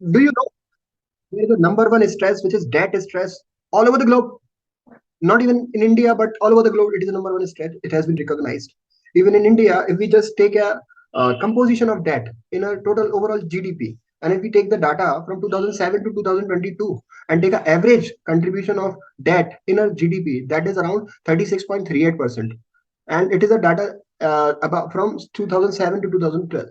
Do you know there is a number one stress, which is debt stress, all over the globe? Not even in India, but all over the globe, it is the number one stress. It has been recognized. Even in India, if we just take a composition of debt in a total overall GDP, and if we take the data from 2007 to 2022 and take an average contribution of debt in a GDP, that is around 36.38%. And it is a data about from 2007 to 2012,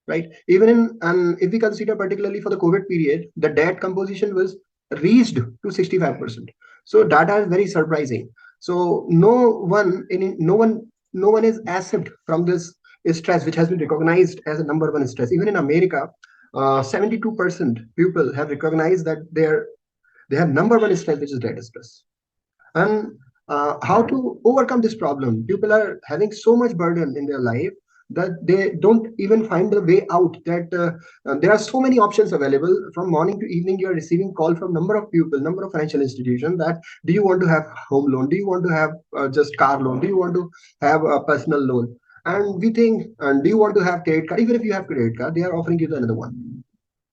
right? Even in, and if we consider particularly for the COVID period, the debt composition was reached to 65%. So data is very surprising. So no one is exempt from this stress, which has been recognized as a number one stress. Even in America, 72% people have recognized that they have number one stress, which is debt stress. And how to overcome this problem? People are having so much burden in their life that they don't even find the way out. That there are so many options available. From morning to evening, you are receiving call from number of people, number of financial institutions, that do you want to have home loan, do you want to have just car loan, do you want to have a personal loan, and we think, and do you want to have credit card? Even if you have credit card, they are offering you another one.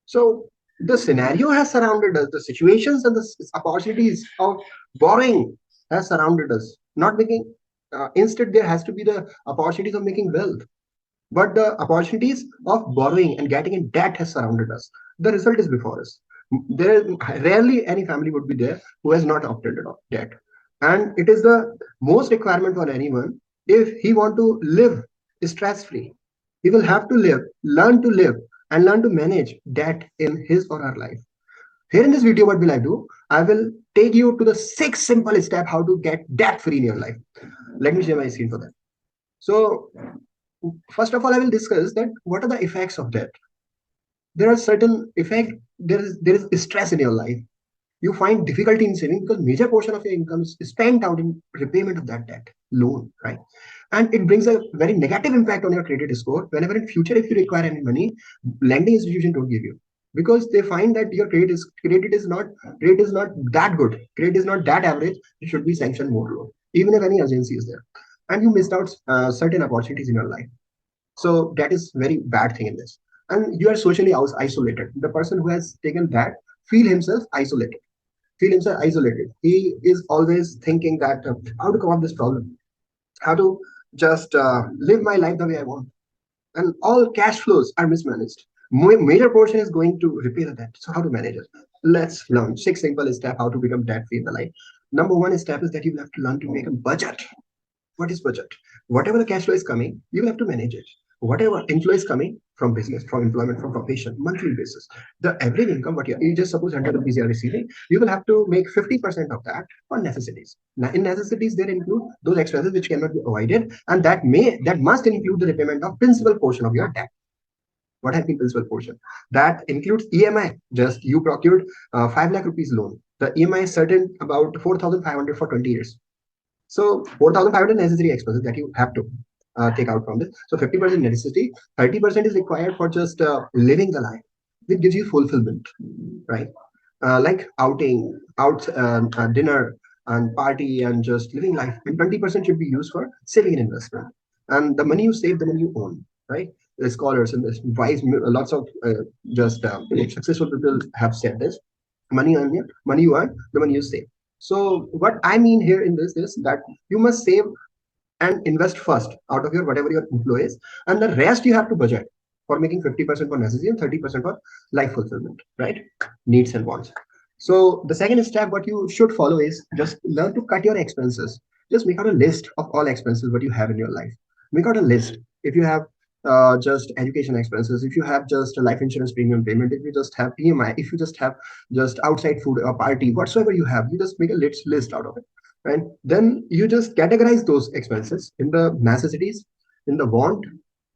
So the scenario has surrounded us, the situations and the opportunities of borrowing has surrounded us. Not making, instead, there has to be the opportunities of making wealth, but the opportunities of borrowing and getting in debt has surrounded us. The result is before us. There rarely any family would be there who has not opted out debt, and it is the most requirement for anyone if he want to live stress free. He will have to learn to live, and learn to manage debt in his or her life. Here in this video, what will I do? I will take you to the 6 simple steps how to get debt free in your life. Let me share my screen for that. So, first of all, I will discuss that what are the effects of debt. There are certain effect. There is stress in your life. You find difficulty in saving because major portion of your income is spent out in repayment of that debt loan, right? And it brings a very negative impact on your credit score. Whenever in future, if you require any money, lending institution don't give you, because they find that your credit is not that good, credit is not that average, you should be sanctioned more loan, even if any urgency is there, and you missed out certain opportunities in your life. So that is very bad thing in this. And you are socially isolated. The person who has taken that feel himself isolated, feel himself isolated. He is always thinking that how to come up this problem, how to just live my life the way I want, and all cash flows are mismanaged. Major portion is going to repay the debt. So how to manage it? Let's learn 6 simple steps how to become debt free in the life. Number one step is that you have to learn to make a budget. What is budget? Whatever the cash flow is coming, you will have to manage it. Whatever inflow is coming from business, from employment, from profession, monthly basis, the average income, what you just suppose 100 rupees you are receiving, you will have to make 50% of that on necessities. Now, in necessities, there include those expenses which cannot be avoided, and that must include the repayment of principal portion of your debt. What has been principal portion? That includes EMI. Just you procured 5 lakh rupees loan. The EMI is certain about 4,500 for 20 years. So 4,500 necessary expenses that you have to take out from this. So 50% necessity, 30% is required for just living the life, which gives you fulfillment, right? Like dinner and party and just living life. And 20% should be used for saving and investment. And the money you save, the money you own, right? The scholars and this wise, lots of just successful people have said this: money you earn, the money you save. So what I mean here in this is that you must save and invest first out of your whatever your inflow is, and the rest you have to budget for making 50% for necessity and 30% for life fulfillment, right? Needs and wants. So the second step, what you should follow is just learn to cut your expenses. Just make out a list of all expenses what you have in your life. Make out a list. If you have just education expenses, if you have just a life insurance premium payment, if you just have EMI, if you just have just outside food or party, whatsoever you have, you just make a list out of it. And then you just categorize those expenses in the necessities, in the want,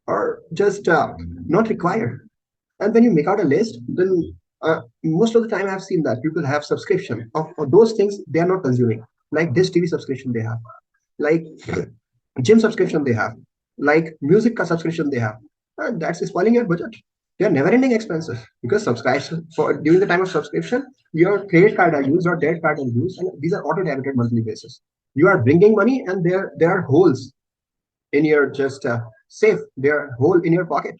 or just not required. And when you make out a list, then most of the time I've seen that people have subscription of those things they are not consuming, like this TV subscription they have, like gym subscription they have, like music subscription they have. That's spoiling your budget. They are never-ending expenses because subscription for during the time of subscription, your credit card are used or debit card are used, and these are auto-debited monthly basis. You are bringing money, and there are holes in your just safe. There are hole in your pocket.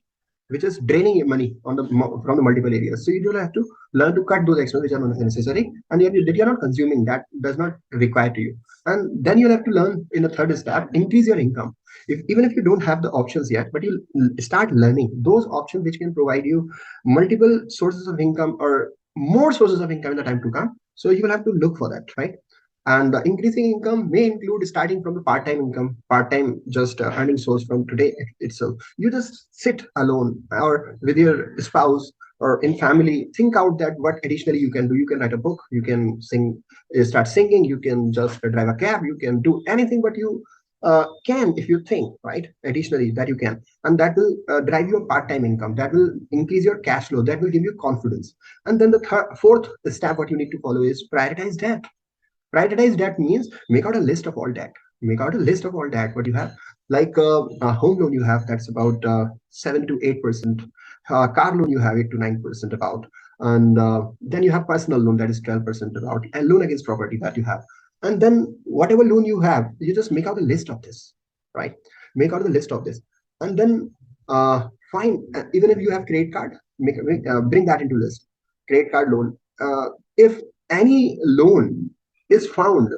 which is draining your money on the from the multiple areas. So you will have to learn to cut those expenses which are not necessary and yet that you're not consuming, that does not require to you. And then you'll have to learn in the third step, increase your income. If even if you don't have the options yet, but you start learning those options which can provide you multiple sources of income or more sources of income in the time to come. So you will have to look for that, right? And increasing income may include starting from the part-time income, part-time just earning source from today itself. You just sit alone or with your spouse or in family, think out that what additionally you can do. You can write a book, you can sing, start singing, you can just drive a cab, you can do anything, but you can, if you think, right? Additionally, that you can, and that will drive your part-time income. That will increase your cash flow. That will give you confidence. And then the fourth step, what you need to follow is prioritize debt. Prioritize debt means make out a list of all debt. Make out a list of all debt what you have. Like a home loan you have, that's about 7 to 8%. Car loan you have 8 to 9% about, and then you have personal loan that is 12% about, and loan against property that you have. And then whatever loan you have, you just make out a list of this, right? Make out the list of this, and then find even if you have credit card, bring that into list. Credit card loan. If any loan is found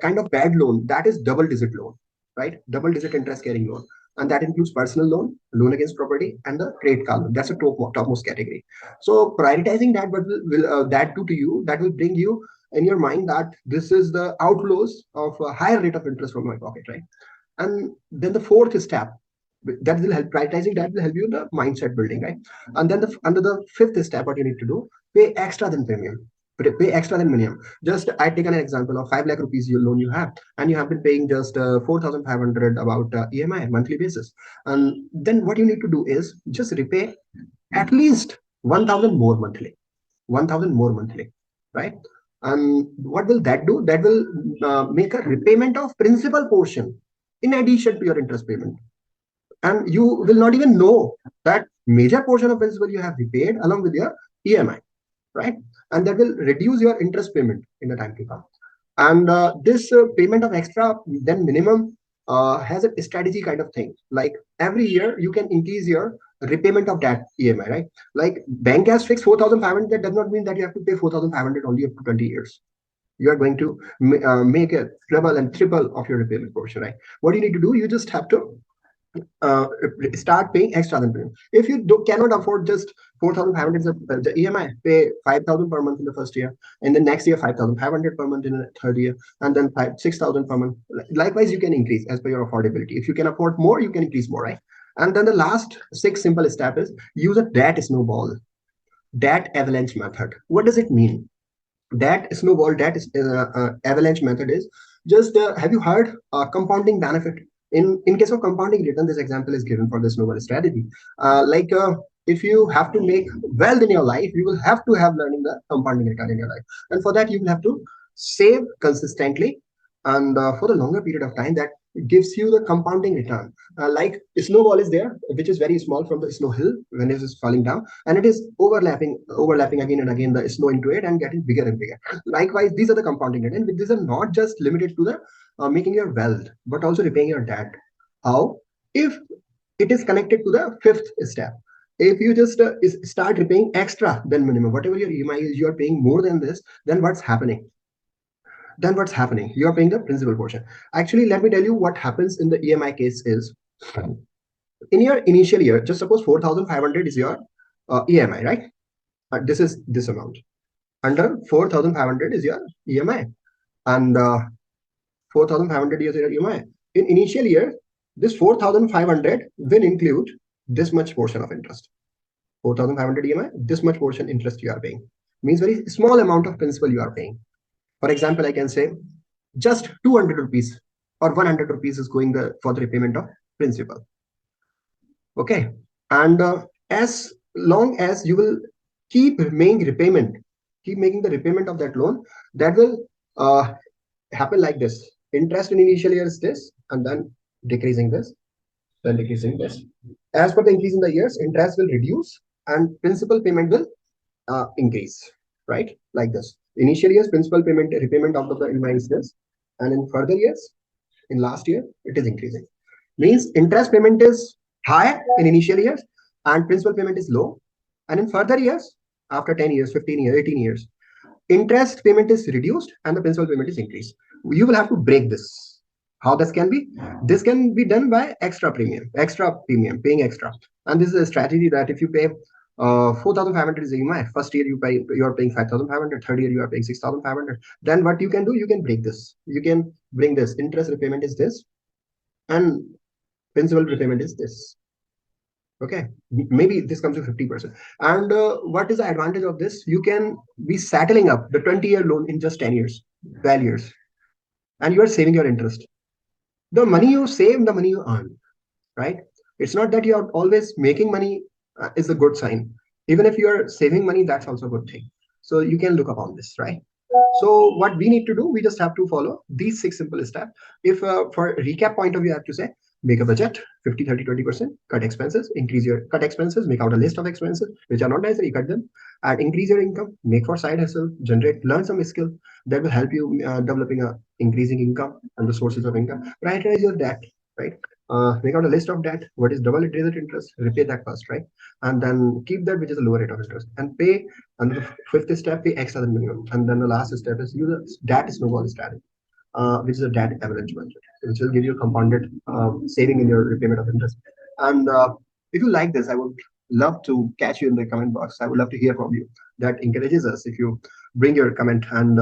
kind of bad loan, that is double digit loan, right? Double digit interest carrying loan, and that includes personal loan, loan against property, and the credit card loan. That's a topmost category. So prioritizing that, what will that do to you? That will bring you in your mind that this is the outflows of a higher rate of interest from my pocket, right? And then the fourth step, that will help, prioritizing that will help you in the mindset building, right? And then under the fifth step, what you need to do, pay extra than premium. Pay extra than minimum. Just I take an example of 5 lakh rupees you loan you have, and you have been paying just 4,500 about EMI monthly basis. And then what you need to do is just repay at least 1,000 more monthly. 1,000 more monthly, right? And what will that do? That will make a repayment of principal portion in addition to your interest payment, and you will not even know that major portion of principal you have repaid along with your EMI, right? And that will reduce your interest payment in the time to come. And this payment of extra then minimum has a strategy kind of thing. Like every year you can increase your repayment of that EMI, right? Like bank has fixed 4,500. That does not mean that you have to pay 4,500 only up to 20 years. You are going to make a double and triple of your repayment portion, right? What you need to do, you just have to uh, start paying extra than premium. If you cannot afford just 4,500 the EMI, pay 5,000 per month in the first year, and then next year 5,500 per month in the third year, and then 6,000 per month. Likewise, you can increase as per your affordability. If you can afford more, you can increase more, right? And then the last six simple step is use a debt snowball, debt avalanche method. What does it mean? That snowball, that is avalanche method is just have you heard compounding benefit? In case of compounding return, this example is given for the snowball strategy. Like if you have to make wealth in your life, you will have to have learning the compounding return in your life, and for that you will have to save consistently and for the longer period of time. That gives you the compounding return. Like snowball is there, which is very small from the snow hill when it is falling down, and it is overlapping again and again the snow into it and getting bigger and bigger. Likewise, these are the compounding rate, and these are not just limited to the making your wealth, but also repaying your debt. How? If it is connected to the fifth step. If you just start repaying extra than minimum, whatever your EMI is, you are paying more than this, then what's happening? Then what's happening? You are paying the principal portion. Actually, let me tell you what happens in the EMI case is, in your initial year, just suppose 4,500 is your EMI, right? This is this amount. Under 4,500 is your EMI, and 4,500 is your EMI. In initial year, this 4,500 will include this much portion of interest. 4,500 EMI, this much portion interest you are paying. Means very small amount of principal you are paying. For example, I can say just 200 rupees or 100 rupees is going for the repayment of principal. Okay. And as long as you will keep making repayment, keep making the repayment of that loan, that will happen like this. Interest in initial year is this, and then decreasing this, then decreasing this. As per the increase in the years, interest will reduce and principal payment will increase, right? Like this. Initial years, principal payment, repayment of the EMI is this, and in further years, in last year, it is increasing. Means interest payment is high in initial years, and principal payment is low. And in further years, after 10 years, 15 years, 18 years, interest payment is reduced and the principal payment is increased. You will have to break this. How this can be? This can be done by extra premium, paying extra. And this is a strategy that if you pay 4,500 is EMI, first year you are paying 5,500, third year you are paying 6,500. Then what you can do, you can break this. You can bring this. Interest repayment is this, and principal repayment is this. Okay, maybe this comes to 50%. And what is the advantage of this? You can be settling up the 20-year loan in just 10 years, 12 years, and you are saving your interest. The money you save, the money you earn, right? It's not that you are always making money is a good sign. Even if you are saving money, that's also a good thing. So you can look upon this, right? So what we need to do, we just have to follow these 6 simple steps. If for recap point of view, I have to say, make a budget, 50, 30, 20%, cut expenses, cut expenses, make out a list of expenses, which are not necessary, cut them, and increase your income, make for side hustle, learn some skill that will help you developing a increasing income and the sources of income. Prioritize your debt, right? Make out a list of debt, what is double digit interest, repay that first, right? And then keep that which is a lower rate of interest and pay. And the fifth step, pay extra than minimum. And then the last step is use a debt snowball strategy, which is a debt avalanche budget, which will give you compounded saving in your repayment of interest. And if you like this, I would love to catch you in the comment box. I would love to hear from you. That encourages us if you bring your comment. And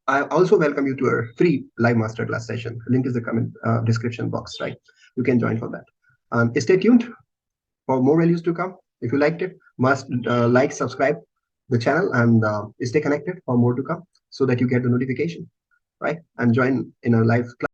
I also welcome you to a free live masterclass session. Link is the comment description box, right? You can join for that. And stay tuned for more values to come. If you liked it, must like, subscribe the channel, and stay connected for more to come so that you get the notification, right? And join in a live class.